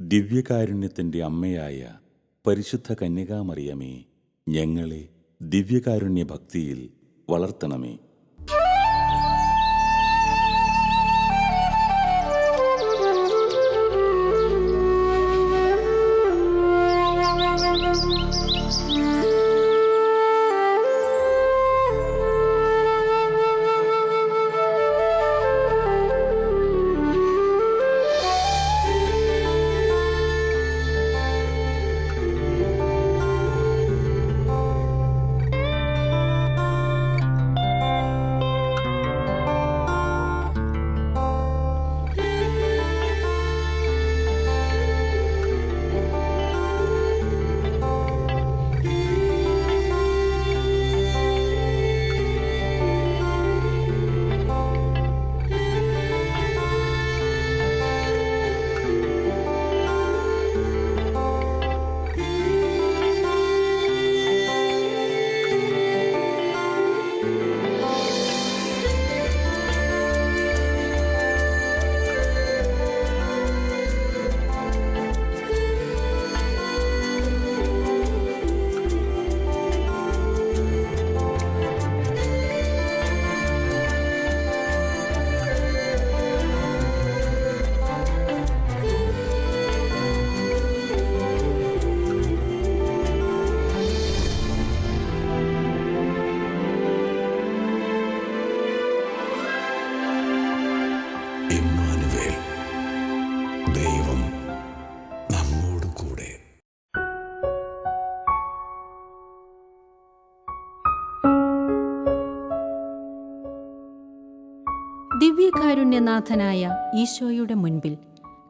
ദിവ്യകാരുണ്യത്തിൻ്റെ അമ്മയായ പരിശുദ്ധ കന്യകാമറിയമേ, ഞങ്ങളെ ദിവ്യകാരുണ്യ ഭക്തിയിൽ വളർത്തണമേ. ഇമ്മാനുവേൽ, ദൈവം നമ്മോട് കൂടെ. ദിവ്യകാരുണ്യനാഥനായ ഈശോയുടെ മുൻപിൽ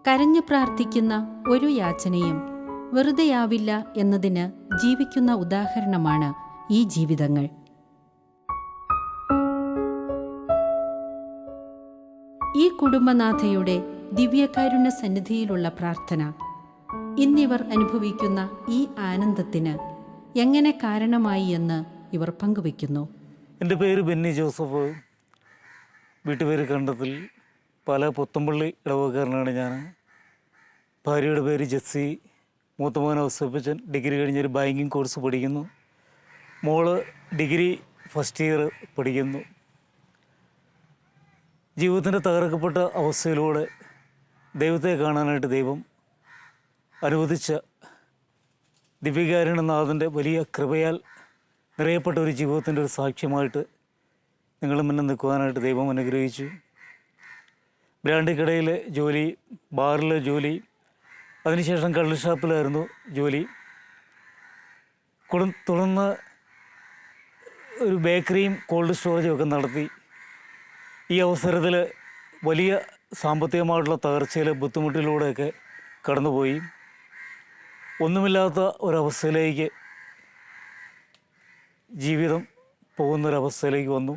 കരഞ്ഞു പ്രാർത്ഥിക്കുന്ന ഒരു യാചനയും വെറുതെയാവില്ല എന്നതിന് ജീവിക്കുന്ന ഉദാഹരണമാണ് ഈ ജീവിതങ്ങൾ. ഈ കുടുംബനാഥയുടെ ദിവ്യകാരുണ്യ സന്നിധിയിലുള്ള പ്രാർത്ഥന ഇന്നിവർ അനുഭവിക്കുന്ന ഈ ആനന്ദത്തിന് എങ്ങനെ കാരണമായി എന്ന് ഇവർ പങ്കുവയ്ക്കുന്നു. എൻ്റെ പേര് ബെന്നി ജോസഫ്. വീട്ടുപേര് കണ്ടത്തിൽ, പല പുത്തമ്പള്ളി ഇടവക്കാരനാണ് ഞാൻ. ഭാര്യയുടെ പേര് ജെസ്സി. മൂത്തമോൻ ഔസേപ്പച്ചൻ ഡിഗ്രി കഴിഞ്ഞൊരു ബാങ്കിങ് കോഴ്സ് പഠിക്കുന്നു. മോള് ഡിഗ്രി ഫസ്റ്റ് ഇയർ പഠിക്കുന്നു. ജീവിതത്തിൻ്റെ തകർക്കപ്പെട്ട അവസ്ഥയിലൂടെ ദൈവത്തെ കാണാനായിട്ട് ദൈവം അനുവദിച്ച ദിവ്യകാരുണ്യനാഥൻ്റെ വലിയ കൃപയാൽ നിറയപ്പെട്ട ഒരു ജീവിതത്തിൻ്റെ ഒരു സാക്ഷ്യമായിട്ട് നിങ്ങളുടെ മുന്നിൽ നിൽക്കുവാനായിട്ട് ദൈവം അനുഗ്രഹിച്ചു. ബ്രാൻഡിക്കടയിലെ ജോലി, ബാറിലെ ജോലി, അതിനുശേഷം കള്ള് ഷാപ്പിലായിരുന്നു ജോലി. തുടർന്ന് ഒരു ബേക്കറിയും കോൾഡ് സ്റ്റോറേജും ഒക്കെ നടത്തി. ഈ അവസരത്തിൽ വലിയ സാമ്പത്തികമായിട്ടുള്ള തകർച്ചയിൽ ബുദ്ധിമുട്ടിലൂടെയൊക്കെ കടന്നുപോയി. ഒന്നുമില്ലാത്ത ഒരവസ്ഥയിലേക്ക് ജീവിതം പോകുന്നൊരവസ്ഥയിലേക്ക് വന്നു.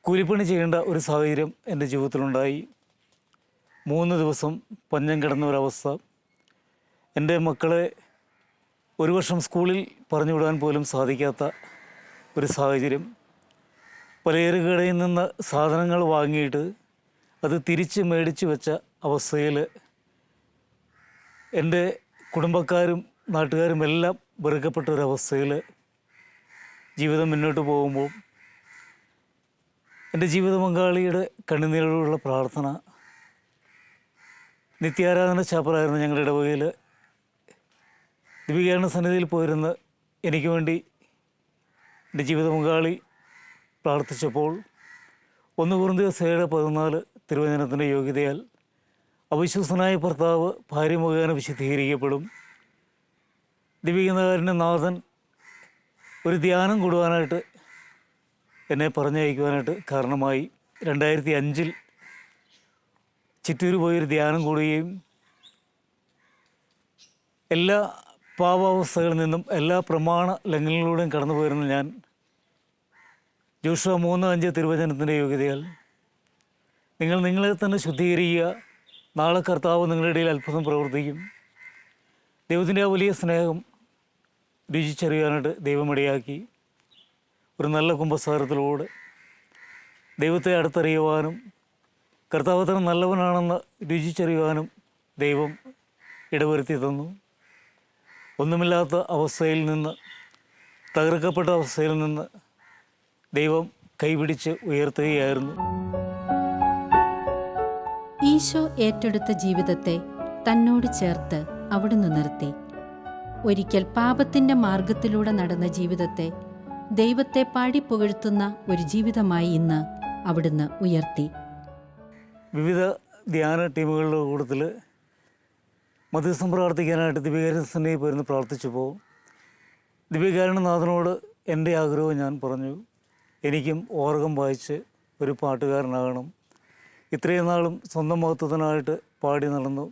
കൂലിപ്പണി ചെയ്യേണ്ട ഒരു സാഹചര്യം എൻ്റെ ജീവിതത്തിലുണ്ടായി. 3 ദിവസം പഞ്ഞം കിടന്ന ഒരവസ്ഥ. എൻ്റെ മക്കളെ ഒരു വർഷം സ്കൂളിൽ പറഞ്ഞു വിടാൻ പോലും സാധിക്കാത്ത ഒരു സാഹചര്യം. പലചരക്കുകടയിൽ നിന്ന് സാധനങ്ങൾ വാങ്ങിയിട്ട് അത് തിരിച്ച് മേടിച്ച് വെച്ച അവസ്ഥയിൽ എൻ്റെ കുടുംബക്കാരും നാട്ടുകാരും എല്ലാം വെറുക്കപ്പെട്ട ഒരവസ്ഥയിൽ ജീവിതം മുന്നോട്ട് പോകുമ്പോൾ എൻ്റെ ജീവിത പങ്കാളിയുടെ കണ്ണുനീരോടുള്ള പ്രാർത്ഥന. നിത്യാരാധന ചാപ്പലായിരുന്നു ഞങ്ങളുടെ ഇടവകയിൽ. ദിവ്യകാരുണ്യ സന്നിധിയിൽ പോയിരുന്ന് എനിക്ക് വേണ്ടി എൻ്റെ ജീവിത പങ്കാളി പ്രാർത്ഥിച്ചപ്പോൾ 1 കൊരിന്ത്യർ 7:14 തിരുവചനത്തിൻ്റെ യോഗ്യതയാൽ അവിശ്വസനായ ഭർത്താവ് ഭാര്യ മുഖേന വിശുദ്ധീകരിക്കപ്പെടും. ദിവ്യകാരുണ്യനാഥൻ ഒരു ധ്യാനം കൂടുവാനായിട്ട് എന്നെ പറഞ്ഞയക്കുവാനായിട്ട് കാരണമായി. 2005 ചിറ്റൂർ പോയൊരു ധ്യാനം കൂടുകയും എല്ലാ പാവാവസ്ഥകളിൽ നിന്നും എല്ലാ പ്രമാണ ലംഘനങ്ങളിലൂടെയും കടന്നു പോയിരുന്ന ഞാൻ ജോഷുവ 3:5 തിരുവചനത്തിൻ്റെ യോഗ്യതയാൽ നിങ്ങൾ നിങ്ങളെ തന്നെ ശുദ്ധീകരിക്കുക, നാളെ കർത്താവ് നിങ്ങളുടെ ഇടയിൽ അത്ഭുതം പ്രവർത്തിക്കും. ദൈവത്തിൻ്റെ ആ വലിയ സ്നേഹം രുചിച്ചറിയാനായിട്ട് ദൈവമിടയാക്കി. ഒരു നല്ല കുമ്പസാരത്തിലൂടെ ദൈവത്തെ അടുത്തറിയുവാനും കർത്താവ് അത്ര നല്ലവനാണെന്ന് രുചിച്ചറിയുവാനും ദൈവം ഇടവരുത്തി തന്നു. ഒന്നുമില്ലാത്ത അവസ്ഥയിൽ നിന്ന്, തകർക്കപ്പെട്ട അവസ്ഥയിൽ നിന്ന് ദൈവം കൈപിടിച്ച് ഉയർത്തുകയായിരുന്നു. ഈശോ ഏറ്റെടുത്ത ജീവിതത്തെ തന്നോട് ചേർത്ത് അവിടുന്ന് നിർത്തി. ഒരിക്കൽ പാപത്തിൻ്റെ മാർഗത്തിലൂടെ നടന്ന ജീവിതത്തെ ദൈവത്തെ പാടിപ്പുകഴ്ത്തുന്ന ഒരു ജീവിതമായി ഇന്ന് അവിടുന്ന് ഉയർത്തി. വിവിധ ധ്യാന ടീമുകളുടെ കൂട്ടത്തിൽ മധ്യസ്ഥം പ്രാർത്ഥിക്കാനായിട്ട് ദിവ്യകാരുണ്യസന്നിധിയിൽ പോയിരുന്ന് പ്രാർത്ഥിച്ചപ്പോൾ ദിവ്യകാരുണ്യനാഥനോട് എൻ്റെ ആഗ്രഹവും ഞാൻ പറഞ്ഞു. എനിക്കും ഓർഗൻ വായിച്ച് ഒരു പാട്ടുകാരനാകണം. ഇത്രയും നാളും സ്വന്തം മഹത്വത്തിനായിട്ട് പാടി നടന്നു.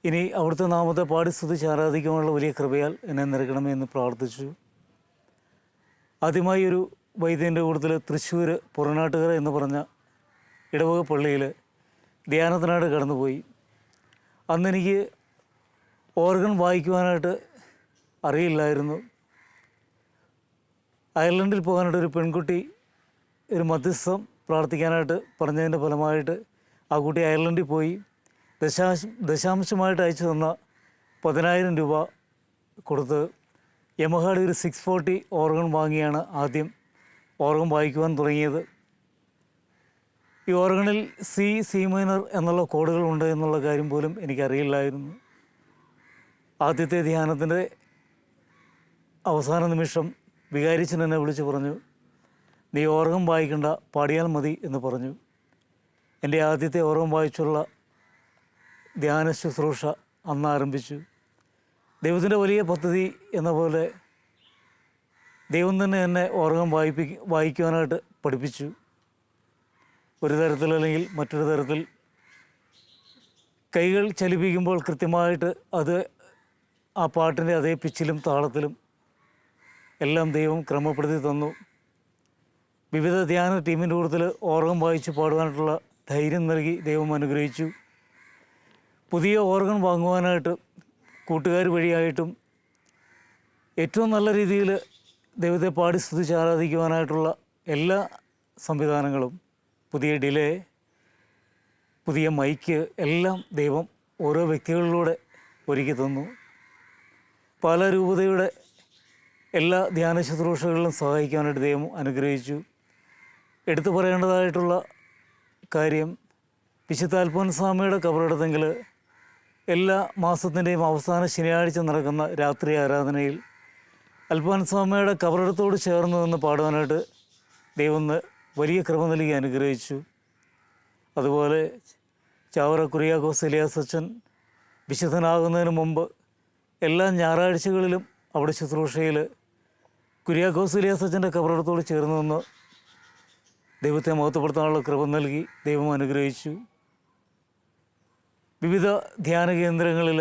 ഇനി അവിടുത്തെ നാമത്തെ പാടി സ്തുതിച്ച് ആരാധിക്കാനുള്ള വലിയ കൃപയാൽ എന്നെ നിറയ്ക്കണമേ എന്ന് പ്രാർത്ഥിച്ചു. ആദ്യമായി ഒരു വൈദ്യൻ്റെ കൂട്ടത്തിൽ തൃശ്ശൂർ പുറനാട്ടുകര എന്ന് പറഞ്ഞ ഇടവക പള്ളിയിൽ ധ്യാനത്തിനായിട്ട് കടന്നുപോയി. അന്നെനിക്ക് ഓർഗൻ വായിക്കുവാനായിട്ട് അറിയില്ലായിരുന്നു. അയർലൻഡിൽ പോകാനായിട്ട് ഒരു പെൺകുട്ടി ഒരു മധ്യസ്ഥം പ്രാർത്ഥിക്കാനായിട്ട് പറഞ്ഞതിൻ്റെ ഫലമായിട്ട് ആ കുട്ടി അയർലൻഡിൽ പോയി ദശാംശമായിട്ട് അയച്ചു തന്ന 10,000 രൂപ കൊടുത്ത് യമഹയുടെ ഒരു 640 ഓർഗൻ വാങ്ങിയാണ് ആദ്യം ഓർഗൻ വായിക്കുവാൻ തുടങ്ങിയത്. ഈ ഓർഗണിൽ സി മൈനർ എന്നുള്ള കോഡുകൾ ഉണ്ട് എന്നുള്ള കാര്യം പോലും എനിക്കറിയില്ലായിരുന്നു. ആദ്യത്തെ ധ്യാനത്തിൻ്റെ അവസാന നിമിഷം വികാരിച്ചൻ എന്നെ വിളിച്ച് പറഞ്ഞു, നീ ഓർഗൻ വായിക്കണ്ട, പാടിയാൽ മതി എന്ന് പറഞ്ഞു. എൻ്റെ ആദ്യത്തെ ഓർഗൻ വായിച്ചുള്ള ധ്യാന ശുശ്രൂഷ അന്ന് ആരംഭിച്ചു. ദൈവത്തിൻ്റെ വലിയ പദ്ധതി എന്ന പോലെ ദൈവം തന്നെ എന്നെ ഓർഗൻ വായിക്കുവാനായിട്ട് പഠിപ്പിച്ചു. ഒരു തരത്തിൽ അല്ലെങ്കിൽ മറ്റൊരു തരത്തിൽ കൈകൾ ചലിപ്പിക്കുമ്പോൾ കൃത്യമായിട്ട് അത് ആ പാട്ടിൻ്റെ അതേ പിച്ചിലും താളത്തിലും എല്ലാം ദൈവം ക്രമപ്പെടുത്തി തന്നു. വിവിധ ധ്യാന ടീമിൻ്റെ കൂട്ടത്തിൽ ഓർഗൻ വായിച്ച് പാടുവാനായിട്ടുള്ള ധൈര്യം നൽകി ദൈവം അനുഗ്രഹിച്ചു. പുതിയ ഓർഗൻ വാങ്ങുവാനായിട്ട് കൂട്ടുകാർ വഴിയായിട്ടും ഏറ്റവും നല്ല രീതിയിൽ ദൈവത്തെ പാടി സ്തുതിച്ച് ആരാധിക്കുവാനായിട്ടുള്ള എല്ലാ സംവിധാനങ്ങളും, പുതിയ ഡിലേ, പുതിയ മൈക്ക് എല്ലാം ദൈവം ഓരോ വ്യക്തികളിലൂടെ ഒരുക്കി തന്നു. പല രൂപതയുടെ എല്ലാ ധ്യാന ശുശ്രൂഷകളിലും സഹായിക്കാനായിട്ട് ദൈവം അനുഗ്രഹിച്ചു. എടുത്തു പറയേണ്ടതായിട്ടുള്ള കാര്യം, വിശുദ്ധ അൽഫോൻസാമ്മയുടെ കബറിടത്തെങ്കിൽ എല്ലാ മാസത്തിൻ്റെയും അവസാന ശനിയാഴ്ച നടക്കുന്ന രാത്രി ആരാധനയിൽ അൽഫോൻസാമ്മയുടെ കബറിടത്തോട് ചേർന്ന് നിന്ന് പാടുവാനായിട്ട് ദൈവം വലിയ കൃപ നൽകി അനുഗ്രഹിച്ചു. അതുപോലെ ചാവറ കുര്യാക്കോസ് എലിയാസ് അച്ഛൻ വിശുദ്ധനാകുന്നതിന് മുമ്പ് എല്ലാ ഞായറാഴ്ചകളിലും അവിടെ ശുശ്രൂഷയിൽ കുര്യാക്കോസ് എലിയാസ് അച്ഛൻ്റെ കബറിടത്തോട് ചേർന്ന് നിന്ന് ദൈവത്തെ മഹത്വപ്പെടുത്താനുള്ള കൃപ നൽകി ദൈവം അനുഗ്രഹിച്ചു. വിവിധ ധ്യാന കേന്ദ്രങ്ങളിൽ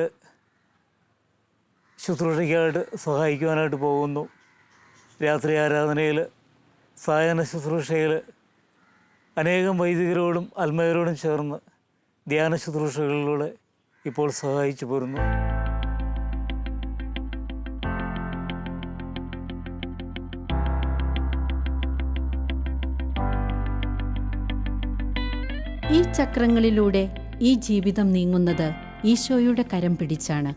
ശുശ്രൂഷയ്ക്കായിട്ട് സഹായിക്കുവാനായിട്ട് പോകുന്നു. രാത്രി ആരാധനയിൽ, സായാഹ്ന ശുശ്രൂഷയിൽ അനേകം വൈദികരോടും അൽമയരോടും ചേർന്ന് ധ്യാന ശുശ്രൂഷകളിലൂടെ ഇപ്പോൾ സഹായിച്ചു പോരുന്നു. ഈ ചക്രങ്ങളിലൂടെ ഈ ജീവിതം നീങ്ങുന്നത് ഈശോയുടെ കരം പിടിച്ചാണ്.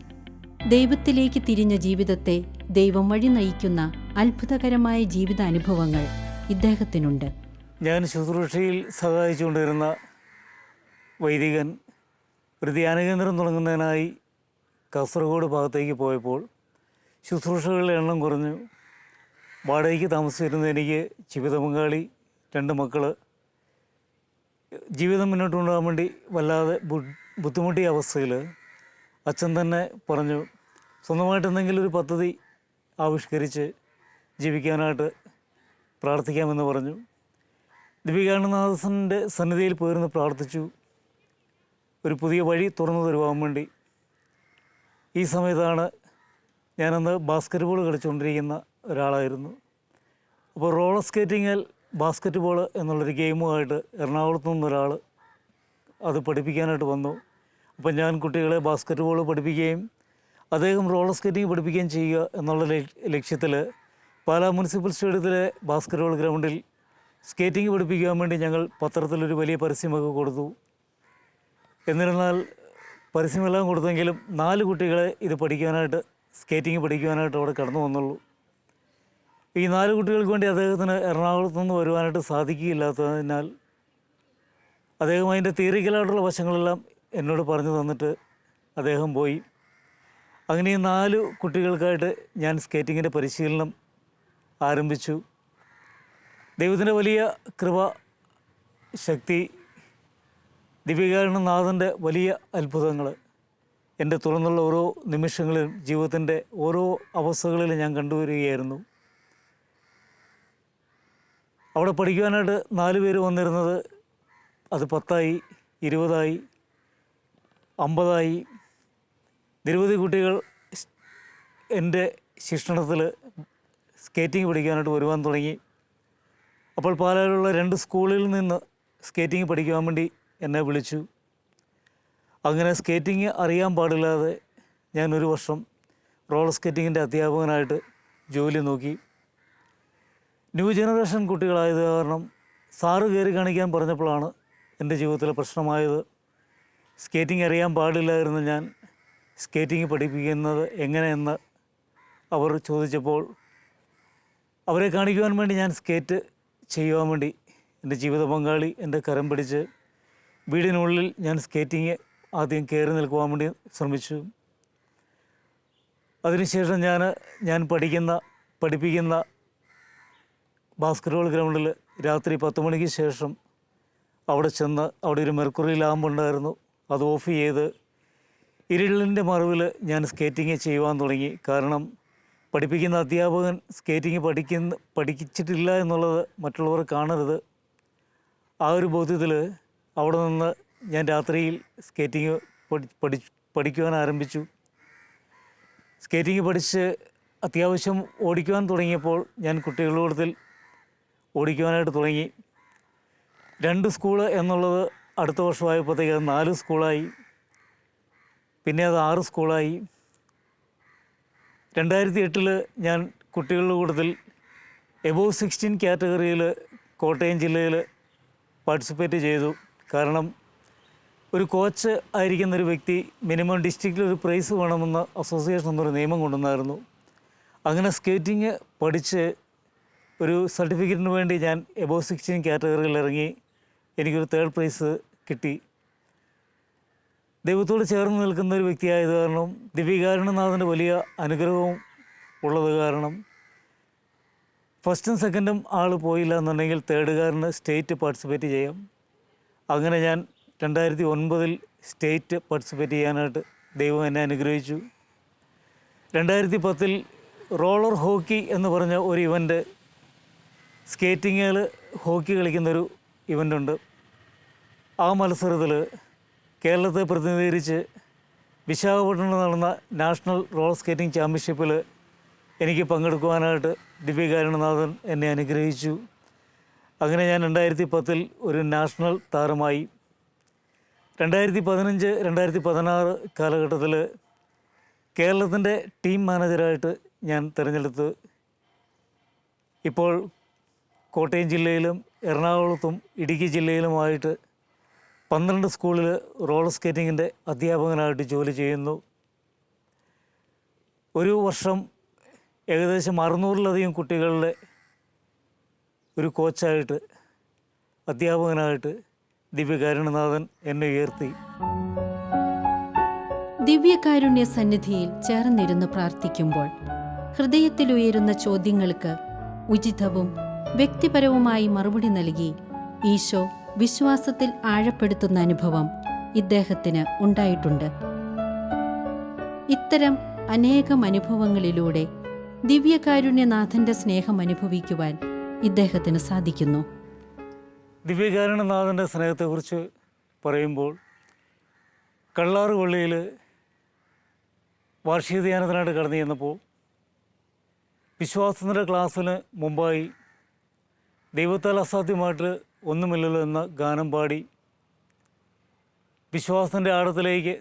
ദൈവത്തിലേക്ക് തിരിഞ്ഞ ജീവിതത്തെ ദൈവം വഴി നയിക്കുന്ന അത്ഭുതകരമായ ജീവിതാനുഭവങ്ങൾ ഇദ്ദേഹത്തിനുണ്ട്. ഞാൻ ശുശ്രൂഷയിൽ സഹായിച്ചുകൊണ്ടിരുന്ന വൈദികൻ ഒരു ധ്യാനകേന്ദ്രം തുടങ്ങുന്നതിനായി കാസർഗോഡ് ഭാഗത്തേക്ക് പോയപ്പോൾ ശുശ്രൂഷകളുടെ എണ്ണം കുറഞ്ഞു. വാടകയ്ക്ക് താമസിച്ചിരുന്ന എനിക്ക് ജീവിത പങ്കാളി, 2 മക്കൾ, ജീവിതം മുന്നോട്ട് കൊണ്ടുപോകാൻ വേണ്ടി വല്ലാതെ ബുദ്ധിമുട്ടിയ അവസ്ഥയിൽ അച്ഛൻ തന്നെ പറഞ്ഞു, സ്വന്തമായിട്ട് എന്തെങ്കിലും ഒരു പദ്ധതി ആവിഷ്കരിച്ച് ജീവിക്കാനായിട്ട് പ്രാർത്ഥിക്കാമെന്ന് പറഞ്ഞു. ദിവ്യകാരുണ്യനാഥൻ്റെ സന്നിധിയിൽ പോയിരുന്ന് പ്രാർത്ഥിച്ചു, ഒരു പുതിയ വഴി തുറന്നു തരുവാൻ വേണ്ടി. ഈ സമയത്താണ് ഞാനന്ന് ബാസ്ക്കറ്റ് ബോൾ കളിച്ചുകൊണ്ടിരിക്കുന്ന ഒരാളായിരുന്നു. അപ്പോൾ റോളർ സ്കേറ്റിങ്ങിൽ ബാസ്ക്കറ്റ് ബോൾ എന്നുള്ളൊരു ഗെയിമുമായിട്ട് എറണാകുളത്തു നിന്നൊരാൾ അത് പഠിപ്പിക്കാനായിട്ട് വന്നു. അപ്പം ഞാൻ കുട്ടികളെ ബാസ്ക്കറ്റ് ബോൾ പഠിപ്പിക്കുകയും അദ്ദേഹം റോളർ സ്കേറ്റിംഗ് പഠിപ്പിക്കുകയും ചെയ്യുക എന്നുള്ള ലക്ഷ്യത്തിൽ പാലാ മുനിസിപ്പൽ സ്റ്റേഡിയത്തിലെ ബാസ്ക്കറ്റ് ബോൾ ഗ്രൗണ്ടിൽ സ്കേറ്റിംഗ് പഠിപ്പിക്കാൻ വേണ്ടി ഞങ്ങൾ പത്രത്തിലൊരു വലിയ പരസ്യമൊക്കെ കൊടുത്തു. എന്നിരുന്നാൽ പരസ്യമെല്ലാം കൊടുത്തെങ്കിലും 4 കുട്ടികളെ ഇത് പഠിക്കാനായിട്ട്, സ്കേറ്റിംഗ് പഠിക്കുവാനായിട്ട് അവിടെ കടന്നു വന്നുള്ളൂ. ഈ 4 കുട്ടികൾക്ക് വേണ്ടി അദ്ദേഹത്തിന് എറണാകുളത്തു നിന്ന് വരുവാനായിട്ട് സാധിക്കുകയില്ലാത്തതിനാൽ അദ്ദേഹം അതിൻ്റെ തിയറിക്കലായിട്ടുള്ള വശങ്ങളെല്ലാം എന്നോട് പറഞ്ഞു തന്നിട്ട് അദ്ദേഹം പോയി. അങ്ങനെ ഈ 4 കുട്ടികൾക്കായിട്ട് ഞാൻ സ്കേറ്റിങ്ങിൻ്റെ പരിശീലനം ആരംഭിച്ചു. ദൈവത്തിൻ്റെ വലിയ കൃപ, ശക്തി, ദിവ്യകാരുണ്യനാഥൻ്റെ വലിയ അത്ഭുതങ്ങൾ എൻ്റെ തുറന്നുള്ള ഓരോ നിമിഷങ്ങളിലും, ജീവിതത്തിൻ്റെ ഓരോ അവസ്ഥകളിലും ഞാൻ കണ്ടുവരികയായിരുന്നു. അവിടെ പഠിക്കുവാനായിട്ട് 4 പേര് വന്നിരുന്നത് അത് 10ആയി, 20ആയി, 50ആയി. നിരവധി കുട്ടികൾ എൻ്റെ ശിക്ഷണത്തിൽ സ്കേറ്റിംഗ് പഠിക്കാനായിട്ട് വരുവാൻ തുടങ്ങി. അപ്പോൾ പാലായിലുള്ള 2 സ്കൂളിൽ നിന്ന് സ്കേറ്റിംഗ് പഠിക്കുവാൻ വേണ്ടി എന്നെ വിളിച്ചു. അങ്ങനെ സ്കേറ്റിംഗ് അറിയാൻ പാടില്ലാതെ ഞാൻ 1 വർഷം റോളർ സ്കേറ്റിങ്ങിൻ്റെ അധ്യാപകനായിട്ട് ജോലി നോക്കി. ന്യൂ ജനറേഷൻ കുട്ടികളായത് കാരണം സാറ് കയറി കാണിക്കാൻ പറഞ്ഞപ്പോഴാണ് എൻ്റെ ജീവിതത്തിലെ പ്രശ്നമായത്. സ്കേറ്റിംഗ് അറിയാൻ പാടില്ലായിരുന്നു ഞാൻ സ്കേറ്റിംഗ് പഠിപ്പിക്കുന്നത് എങ്ങനെയെന്ന് അവർ ചോദിച്ചപ്പോൾ അവരെ കാണിക്കുവാൻ വേണ്ടി ഞാൻ സ്കേറ്റ് ചെയ്യുവാൻ വേണ്ടി എൻ്റെ ജീവിത പങ്കാളി എൻ്റെ കരം പിടിച്ച് വീടിനുള്ളിൽ ഞാൻ സ്കേറ്റിങ് ആദ്യം കയറി നിൽക്കുവാൻ വേണ്ടി ശ്രമിച്ചു. അതിനുശേഷം ഞാൻ പഠിപ്പിക്കുന്ന ബാസ്കറ്റ്ബോൾ ഗ്രൗണ്ടിൽ രാത്രി 10 മണിക്ക് ശേഷം അവിടെ ചെന്ന് അവിടെ ഒരു മെർക്കുറി ലാമ്പുണ്ടായിരുന്നു, അത് ഓഫ് ചെയ്ത് ഇരുളിൻ്റെ മറവിൽ ഞാൻ സ്കേറ്റിങ് ചെയ്യുവാൻ തുടങ്ങി. കാരണം പഠിപ്പിക്കുന്ന അധ്യാപകൻ സ്കേറ്റിങ് പഠിച്ചിട്ടില്ല എന്നുള്ളത് മറ്റുള്ളവർ കാണരുത്. ആ ഒരു ബോധ്യത്തിൽ അവിടെ നിന്ന് ഞാൻ രാത്രിയിൽ സ്കേറ്റിങ് പഠിക്കുവാൻ ആരംഭിച്ചു. സ്കേറ്റിങ് പഠിച്ച് അത്യാവശ്യം ഓടിക്കുവാൻ തുടങ്ങിയപ്പോൾ ഞാൻ കുട്ടികളോടത്തിൽ ഓടിക്കുവാനായിട്ട് തുടങ്ങി. 2 സ്കൂള് എന്നുള്ളത് അടുത്ത വർഷമായപ്പോഴത്തേക്ക് അത് 4 സ്കൂളായി, പിന്നെ അത് 6 സ്കൂളായി. 2008 ഞാൻ കുട്ടികളുടെ കൂട്ടത്തിൽ എബോവ് 16 കാറ്റഗറിയിൽ കോട്ടയം ജില്ലയിൽ പാർട്ടിസിപ്പേറ്റ് ചെയ്തു. കാരണം ഒരു കോച്ച് ആയിരിക്കുന്നൊരു വ്യക്തി മിനിമം ഡിസ്ട്രിക്റ്റിൽ ഒരു പ്രൈസ് വേണമെന്ന് അസോസിയേഷൻ എന്നൊരു നിയമം കൊണ്ടുവന്നായിരുന്നു. അങ്ങനെ സ്കേറ്റിങ് പഠിച്ച് ഒരു സർട്ടിഫിക്കറ്റിന് വേണ്ടി ഞാൻ എബോവ് 16 കാറ്റഗറിയിൽ ഇറങ്ങി. എനിക്കൊരു 3rd പ്രൈസ് കിട്ടി. ദൈവത്തോട് ചേർന്ന് നിൽക്കുന്ന ഒരു വ്യക്തിയായത് കാരണം, ദിവ്യകാരുണ്യനാഥൻ്റെ വലിയ അനുഗ്രഹവും ഉള്ളത് കാരണം 1st 2nd ആൾ പോയില്ല എന്നുണ്ടെങ്കിൽ 3rd സ്റ്റേറ്റ് പാർട്ടിസിപ്പേറ്റ് ചെയ്യാം. അങ്ങനെ ഞാൻ 2009 സ്റ്റേറ്റ് പാർട്ടിസിപ്പേറ്റ് ചെയ്യാനായിട്ട് ദൈവം എന്നെ അനുഗ്രഹിച്ചു. 2010 റോളർ ഹോക്കി എന്ന് പറഞ്ഞ ഒരു ഇവൻ്റ്, സ്കേറ്റിങ്ങിൽ ഹോക്കി കളിക്കുന്നൊരു ഇവൻ്റുണ്ട്. ആ മത്സരത്തിൽ കേരളത്തെ പ്രതിനിധീകരിച്ച് വിശാഖപട്ടണത്ത് നടന്ന നാഷണൽ റോളർ സ്കേറ്റിംഗ് ചാമ്പ്യൻഷിപ്പിൽ എനിക്ക് പങ്കെടുക്കുവാനായിട്ട് ദിവ്യകാരുണ്യനാഥൻ എന്നെ അനുഗ്രഹിച്ചു. അങ്ങനെ ഞാൻ 2010 ഒരു നാഷണൽ താരമായി. 2015, 2016 കാലഘട്ടത്തിൽ കേരളത്തിൻ്റെ ടീം മാനേജറായിട്ട് ഞാൻ തിരഞ്ഞെടുത്ത് ഇപ്പോൾ കോട്ടയം ജില്ലയിലും എറണാകുളത്തും ഇടുക്കി ജില്ലയിലുമായിട്ട് 12 സ്കൂളിൽ റോളർ സ്കേറ്റിങ്ങിൻ്റെ അധ്യാപകനായിട്ട് ജോലി ചെയ്യുന്നു. ഒരു വർഷം ഏകദേശം 600-ലധികം കുട്ടികളുടെ ഒരു കോച്ചായിട്ട്, അധ്യാപകനായിട്ട് ദിവ്യകാരുണ്യനാഥൻ എന്നെ ഉയർത്തി. ദിവ്യകാരുണ്യ സന്നിധിയിൽ ചേർന്നിരുന്ന് പ്രാർത്ഥിക്കുമ്പോൾ ഹൃദയത്തിലുയരുന്ന ചോദ്യങ്ങൾക്ക് ഉചിതവും വ്യക്തിപരവുമായി മറുപടി നൽകി ഈശോ വിശ്വാസത്തിൽ ആഴപ്പെടുത്തുന്ന അനുഭവം ഇദ്ദേഹത്തിന് ഉണ്ടായിട്ടുണ്ട്. ഇത്തരം അനേകം അനുഭവങ്ങളിലൂടെ ദിവ്യകാരുണ്യനാഥൻ്റെ സ്നേഹം അനുഭവിക്കുവാൻ ഇദ്ദേഹത്തിന് സാധിക്കുന്നു. ദിവ്യകാരുണ്യനാഥൻ്റെ സ്നേഹത്തെക്കുറിച്ച് പറയുമ്പോൾ കള്ളാറ് പള്ളിയിൽ വാർഷിക ധ്യാനത്തിനായിട്ട് കടന്നു ചെന്നപ്പോൾ വിശ്വാസത്തിൻ്റെ ക്ലാസ്സിന് മുമ്പായി ദൈവത്താൽ അസാധ്യമായിട്ട് ഒന്നുമില്ലല്ലോ എന്ന ഗാനം പാടി വിശ്വാസത്തിൻ്റെ ആഴത്തിലേക്ക്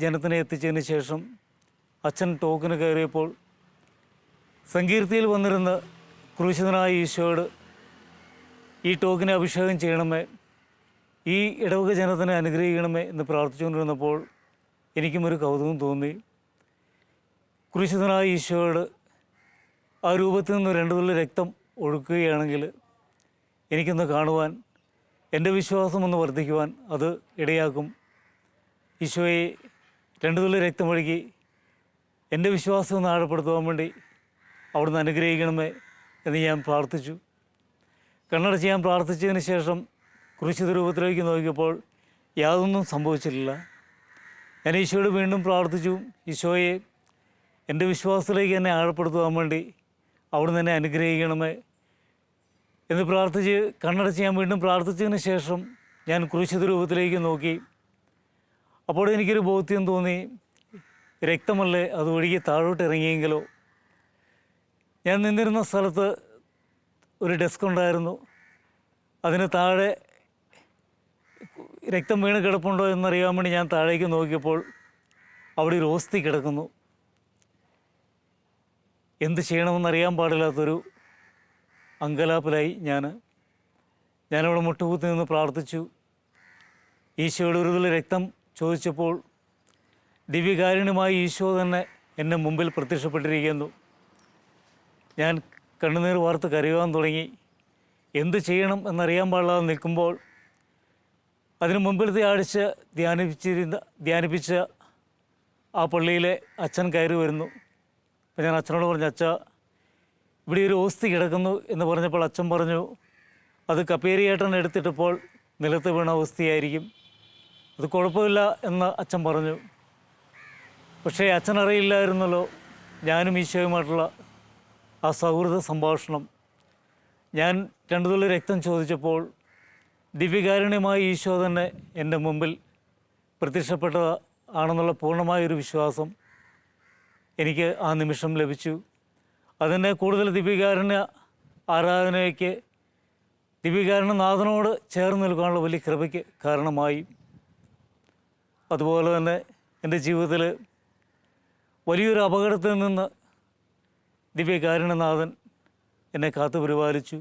ജനത്തിനെ എത്തിച്ചതിന് ശേഷം അച്ഛൻ ടോക്കിന് കയറിയപ്പോൾ സങ്കീർത്തിയിൽ വന്നിരുന്ന ക്രൂശിതനായ ഈശോയോട് ഈ ടോക്കിനെ അഭിഷേകം ചെയ്യണമേ, ഈ ഇടവക ജനത്തിനെ അനുഗ്രഹിക്കണമേ എന്ന് പ്രാർത്ഥിച്ചുകൊണ്ടിരുന്നപ്പോൾ എനിക്കും ഒരു കൗതുകം തോന്നി. ക്രൂശിതനായ ഈശോയോട് ആ രൂപത്തിൽ നിന്ന് 2 തുള്ളി രക്തം ഒഴുക്കുകയാണെങ്കിൽ എനിക്കൊന്ന് കാണുവാൻ, എൻ്റെ വിശ്വാസം ഒന്ന് വർദ്ധിക്കുവാൻ അത് ഇടയാക്കും. ഈശോയെ 2 തുള്ളി രക്തമൊഴുകി എൻ്റെ വിശ്വാസം ഒന്ന് ആഴപ്പെടുത്തുവാൻ വേണ്ടി അവിടുന്ന് അനുഗ്രഹിക്കണമേ എന്ന് ഞാൻ പ്രാർത്ഥിച്ചു. കണ്ണടച്ച് ഞാൻ പ്രാർത്ഥിച്ചതിന് ശേഷം ക്രൂശിത രൂപത്തിലേക്ക് നോക്കിയപ്പോൾ യാതൊന്നും സംഭവിച്ചിട്ടില്ല. ഞാൻ ഈശോയോട് വീണ്ടും പ്രാർത്ഥിച്ചു, ഈശോയെ എൻ്റെ വിശ്വാസത്തിലേക്ക് എന്നെ ആഴപ്പെടുത്തുവാൻ വേണ്ടി അവിടുന്ന് എന്നെ അനുഗ്രഹിക്കണമേ എന്ന് പ്രാർത്ഥിച്ച് കണ്ണടച്ച് ഞാൻ വീണ്ടും പ്രാർത്ഥിച്ചതിന് ശേഷം ഞാൻ ക്രൂശിത രൂപത്തിലേക്ക് നോക്കി. അപ്പോൾ എനിക്കൊരു ബോധ്യം തോന്നി, രക്തമല്ലേ അത് ഒഴുകി താഴോട്ട് ഇറങ്ങിയെങ്കിലോ. ഞാൻ നിന്നിരുന്ന സ്ഥലത്ത് ഒരു ഡെസ്ക് ഉണ്ടായിരുന്നു. അതിന് താഴെ രക്തം വീണ് കിടപ്പുണ്ടോ എന്നറിയാൻ വേണ്ടി ഞാൻ താഴേക്ക് നോക്കിയപ്പോൾ അവിടെ ഒരു ഓസ്തി കിടക്കുന്നു. എന്ത് ചെയ്യണമെന്നറിയാൻ പാടില്ലാത്തൊരു അങ്കലാപ്പിലായി ഞാനവിടെ മുട്ടുകുത്തി നിന്ന് പ്രാർത്ഥിച്ചു. ഈശോയുടെ ഒരു തുള്ളി രക്തം ചോദിച്ചപ്പോൾ ദിവ്യകാരുണ്യമായി ഈശോ തന്നെ എൻ്റെ മുമ്പിൽ പ്രത്യക്ഷപ്പെട്ടിരിക്കുന്നു. ഞാൻ കണ്ണുനീർ വാർത്ത് കരയുവാൻ തുടങ്ങി. എന്ത് ചെയ്യണം എന്നറിയാൻ പാടില്ലാതെ നിൽക്കുമ്പോൾ അതിന് മുമ്പിലത്തെ ആഴ്ച ധ്യാനിപ്പിച്ച ആ പള്ളിയിലെ അച്ഛൻ കയറി വരുന്നു. അപ്പോൾ ഞാൻ അച്ഛനോട് പറഞ്ഞു, അച്ഛാ ഇവിടെ ഒരു ഓസ്തി കിടക്കുന്നു എന്ന് പറഞ്ഞപ്പോൾ അച്ഛൻ പറഞ്ഞു, അത് കപ്പേരിയേട്ടൻ എടുത്തിട്ടപ്പോൾ നിലത്ത് വീണ ഓസ്തിയായിരിക്കും, അത് കുഴപ്പമില്ല എന്ന് അച്ഛൻ പറഞ്ഞു. പക്ഷേ അച്ഛൻ അറിയില്ലായിരുന്നല്ലോ ഞാനും ഈശോയുമായിട്ടുള്ള ആ സൗഹൃദ സംഭാഷണം. ഞാൻ 2 തുള്ളി രക്തം ചോദിച്ചപ്പോൾ ദിവ്യകാരുണ്യമായ ഈശോ തന്നെ എൻ്റെ മുമ്പിൽ പ്രത്യക്ഷപ്പെട്ടതാണെന്നുള്ള പൂർണ്ണമായൊരു വിശ്വാസം എനിക്ക് ആ നിമിഷം ലഭിച്ചു. അതിനെ കൂടുതൽ ദിവ്യകാരുണ്യ ആരാധനയ്ക്ക്, ദിവ്യകാരുണ്യനാഥനോട് ചേർന്ന് നിൽക്കാനുള്ള വലിയ കൃപയ്ക്ക് കാരണമായി. അതുപോലെ തന്നെ എൻ്റെ ജീവിതത്തിൽ വലിയൊരു അപകടത്തിൽ നിന്ന് ദിവ്യകാരുണ്യനാഥൻ എന്നെ കാത്തു പരിപാലിച്ചു.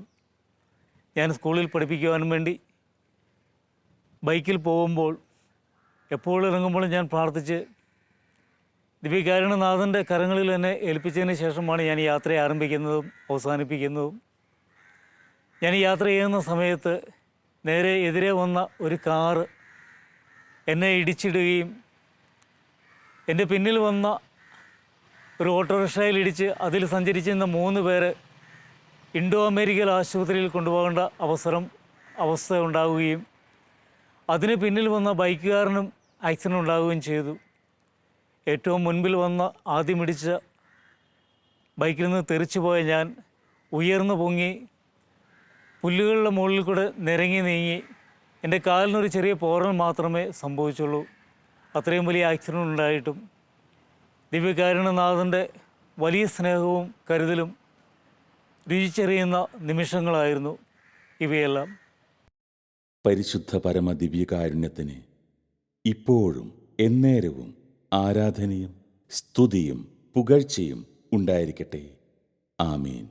ഞാൻ സ്കൂളിൽ പഠിപ്പിക്കുവാനും വേണ്ടി ബൈക്കിൽ പോകുമ്പോൾ എപ്പോൾ ഇറങ്ങുമ്പോഴും ഞാൻ പ്രാർത്ഥിച്ച് ദിവ്യകാരുണ്യനാഥൻ്റെ കരങ്ങളിൽ എന്നെ ഏൽപ്പിച്ചതിന് ശേഷമാണ് ഞാൻ യാത്ര ആരംഭിക്കുന്നതും അവസാനിപ്പിക്കുന്നതും. ഞാൻ യാത്ര ചെയ്യുന്ന സമയത്ത് നേരെ എതിരെ വന്ന ഒരു കാറ് എന്നെ ഇടിച്ചിടുകയും എൻ്റെ പിന്നിൽ വന്ന ഒരു ഓട്ടോറിക്ഷയിൽ ഇടിച്ച് അതിൽ സഞ്ചരിച്ചിരുന്ന 3 പേര് ഇൻഡോ അമേരിക്കൻ ആശുപത്രിയിൽ കൊണ്ടുപോകേണ്ട അവസ്ഥ ഉണ്ടാവുകയും അതിന് പിന്നിൽ വന്ന ബൈക്കുകാരനും ആക്സിഡൻ്റ് ഉണ്ടാവുകയും ചെയ്തു. ഏറ്റവും മുൻപിൽ വന്ന ആദ്യമിടിച്ച ബൈക്കിൽ നിന്ന് തെറിച്ചു പോയ ഞാൻ ഉയർന്നു പൊങ്ങി പുല്ലുകളുടെ മുകളിൽ കൂടെ നിരങ്ങി നീങ്ങി. എൻ്റെ കാലിനൊരു ചെറിയ പോറൽ മാത്രമേ സംഭവിച്ചുള്ളൂ. അത്രയും വലിയ ആക്സിഡൻ്റ് ഉണ്ടായിട്ടും ദിവ്യകാരുണ്യനാഥൻ്റെ വലിയ സ്നേഹവും കരുതലും രുചിച്ചെറിയുന്ന നിമിഷങ്ങളായിരുന്നു ഇവയെല്ലാം. പരിശുദ്ധ പരമ ദിവ്യകാരുണ്യത്തിന് ഇപ്പോഴും എന്നേരവും ആരാധനയും സ്തുതിയും പുകഴ്ചയും ഉണ്ടായിരിക്കട്ടെ. ആമീൻ.